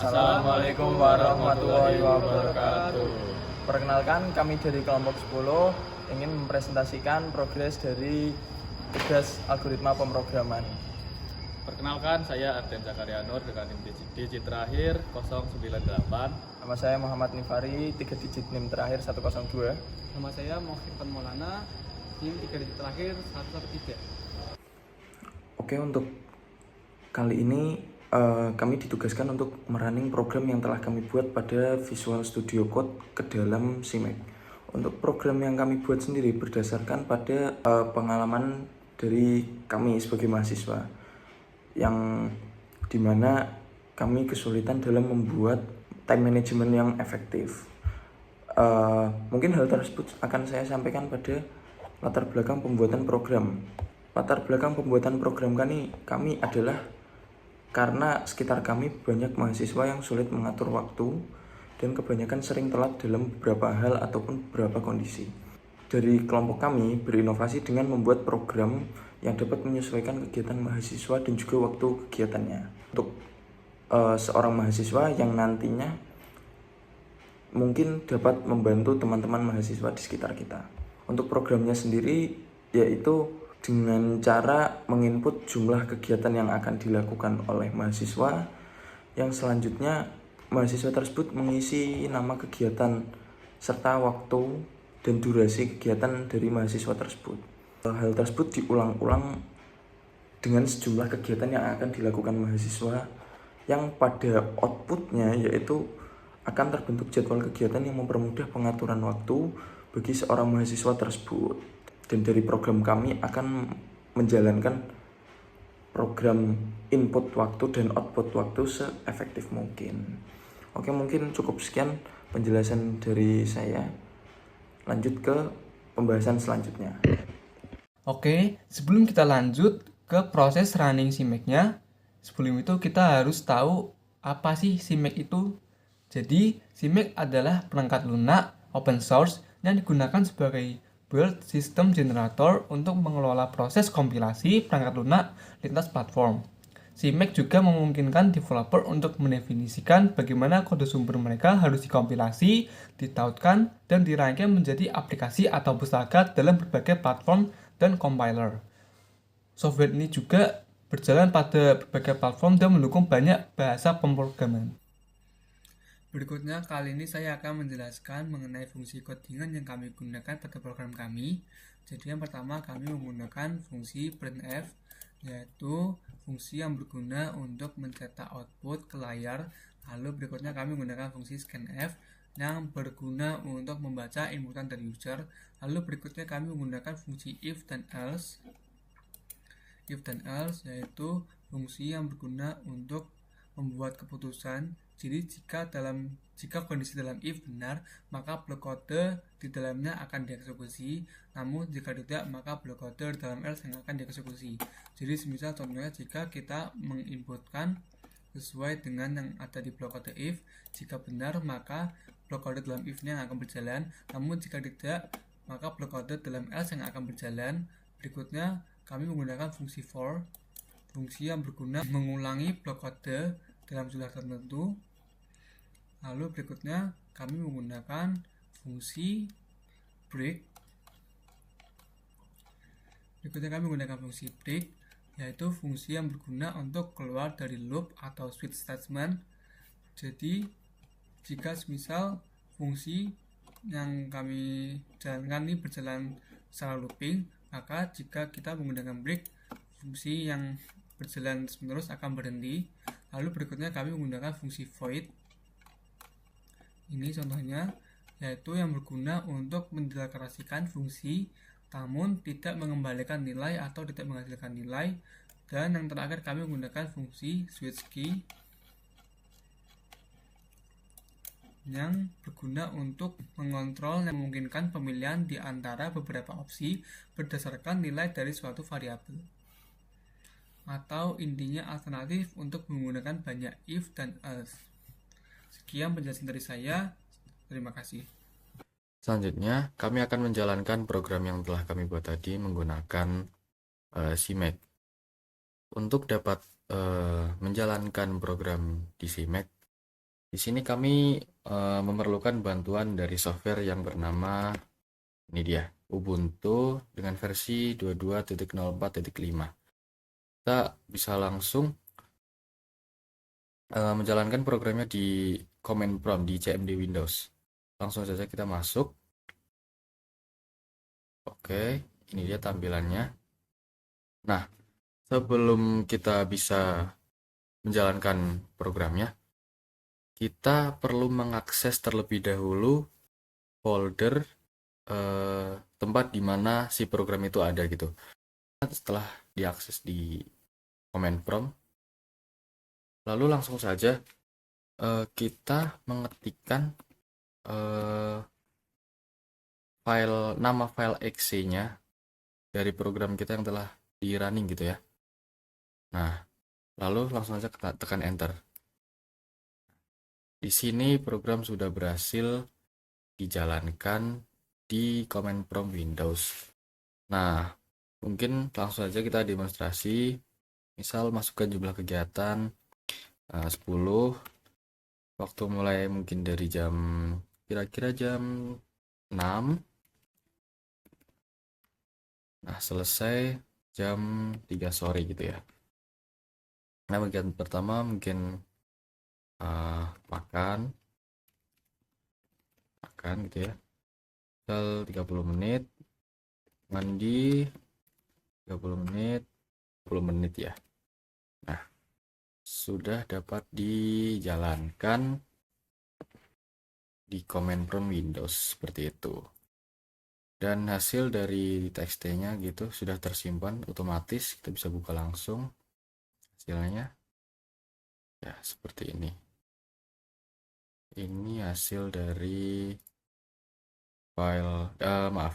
Assalamualaikum warahmatullahi wabarakatuh. Perkenalkan, kami dari kelompok 10 ingin mempresentasikan progres dari tugas algoritma pemrograman. Perkenalkan, saya Arden Zakaria Nur dengan digit terakhir 098. Nama saya Muhammad Nifari, 3 digit NIM terakhir 102. Nama saya Mohibban Maulana, NIM 3 digit terakhir 113. Oke, untuk kali ini kami ditugaskan untuk merunning program yang telah kami buat pada Visual Studio Code ke dalam CMake. Untuk program yang kami buat sendiri berdasarkan pada pengalaman dari kami sebagai mahasiswa, yang dimana kami kesulitan dalam membuat time management yang efektif. Mungkin hal tersebut akan saya sampaikan pada latar belakang pembuatan program. Latar belakang pembuatan program kami adalah karena sekitar kami banyak mahasiswa yang sulit mengatur waktu dan kebanyakan sering telat dalam beberapa hal ataupun beberapa kondisi. Dari kelompok kami berinovasi dengan membuat program yang dapat menyesuaikan kegiatan mahasiswa dan juga waktu kegiatannya. Untuk seorang mahasiswa yang nantinya mungkin dapat membantu teman-teman mahasiswa di sekitar kita. Untuk programnya sendiri yaitu dengan cara menginput jumlah kegiatan yang akan dilakukan oleh mahasiswa, yang selanjutnya mahasiswa tersebut mengisi nama kegiatan serta waktu dan durasi kegiatan dari mahasiswa tersebut. Hal tersebut diulang-ulang dengan sejumlah kegiatan yang akan dilakukan mahasiswa, yang pada outputnya yaitu akan terbentuk jadwal kegiatan yang mempermudah pengaturan waktu bagi seorang mahasiswa tersebut. Dan dari program kami akan menjalankan program input waktu dan output waktu seefektif mungkin. Oke, mungkin cukup sekian penjelasan dari saya. Lanjut ke pembahasan selanjutnya. Oke, sebelum kita lanjut ke proses running CMake-nya, sebelum itu kita harus tahu apa sih CMake itu. Jadi, CMake adalah perangkat lunak open source yang digunakan sebagai build system generator untuk mengelola proses kompilasi perangkat lunak lintas platform. CMake juga memungkinkan developer untuk mendefinisikan bagaimana kode sumber mereka harus dikompilasi, ditautkan, dan dirangkai menjadi aplikasi atau pustaka dalam berbagai platform dan compiler. Software ini juga berjalan pada berbagai platform dan mendukung banyak bahasa pemrograman. Berikutnya, kali ini saya akan menjelaskan mengenai fungsi codingan yang kami gunakan pada program kami. Jadi yang pertama, kami menggunakan fungsi printf, yaitu fungsi yang berguna untuk mencetak output ke layar. Lalu berikutnya kami menggunakan fungsi scanf yang berguna untuk membaca inputan dari user. Lalu berikutnya kami menggunakan fungsi if dan else. If dan else yaitu fungsi yang berguna untuk membuat keputusan. Jadi jika kondisi dalam if benar, maka blok kode di dalamnya akan dieksekusi. Namun jika tidak, maka blok kode di dalam else yang akan dieksekusi. Jadi semisal contohnya jika kita menginputkan sesuai dengan yang ada di blok kode if, jika benar maka blok kode dalam if-nya yang akan berjalan. Namun jika tidak, maka blok kode dalam else yang akan berjalan. Berikutnya kami menggunakan fungsi for, fungsi yang berguna mengulangi blok kode dalam jumlah tertentu. Lalu berikutnya kami menggunakan fungsi break. Yaitu fungsi yang berguna untuk keluar dari loop atau switch statement. Jadi jika semisal fungsi yang kami jalankan ini berjalan secara looping, maka jika kita menggunakan break, fungsi yang berjalan terus akan berhenti. Lalu berikutnya kami menggunakan fungsi void. Ini contohnya, yaitu yang berguna untuk mendeklarasikan fungsi namun tidak mengembalikan nilai atau tidak menghasilkan nilai. Dan yang terakhir kami menggunakan fungsi switch key yang berguna untuk mengontrol yang memungkinkan pemilihan di antara beberapa opsi berdasarkan nilai dari suatu variabel. Atau intinya alternatif untuk menggunakan banyak if dan else. Sekian penjelasan dari saya. Terima kasih. Selanjutnya, kami akan menjalankan program yang telah kami buat tadi menggunakan CMake. Untuk dapat menjalankan program di CMake, Di sini kami memerlukan bantuan dari software yang bernama ini dia, Ubuntu dengan versi 22.04.5. Kita bisa langsung menjalankan programnya di command prompt di CMD Windows. Langsung saja kita masuk. Oke, ini dia tampilannya. Nah, sebelum kita bisa menjalankan programnya, kita perlu mengakses terlebih dahulu folder tempat di mana si program itu ada gitu. Setelah diakses di command prompt, lalu langsung saja kita mengetikkan nama file exe-nya dari program kita yang telah di running gitu ya. Nah, lalu langsung saja kita tekan enter. Di sini program sudah berhasil dijalankan di command prompt Windows. Nah, mungkin langsung saja kita demonstrasi. Misal masukkan jumlah kegiatan 10. Waktu mulai mungkin dari kira-kira jam 6. Nah, selesai jam 3 sore gitu ya. Nah, bagian pertama mungkin makan gitu ya. Misal 30 menit. Mandi 30 menit, 10 menit ya. Nah, sudah dapat dijalankan di command prompt Windows seperti itu. Dan hasil dari txt-nya gitu sudah tersimpan otomatis. Kita bisa buka langsung hasilnya. Ya, seperti ini. Ini hasil dari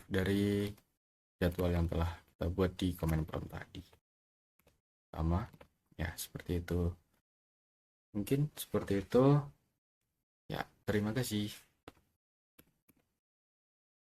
dari jadwal yang telah kita buat di command prompt tadi. Sama, ya seperti itu. Mungkin seperti itu. Ya, terima kasih.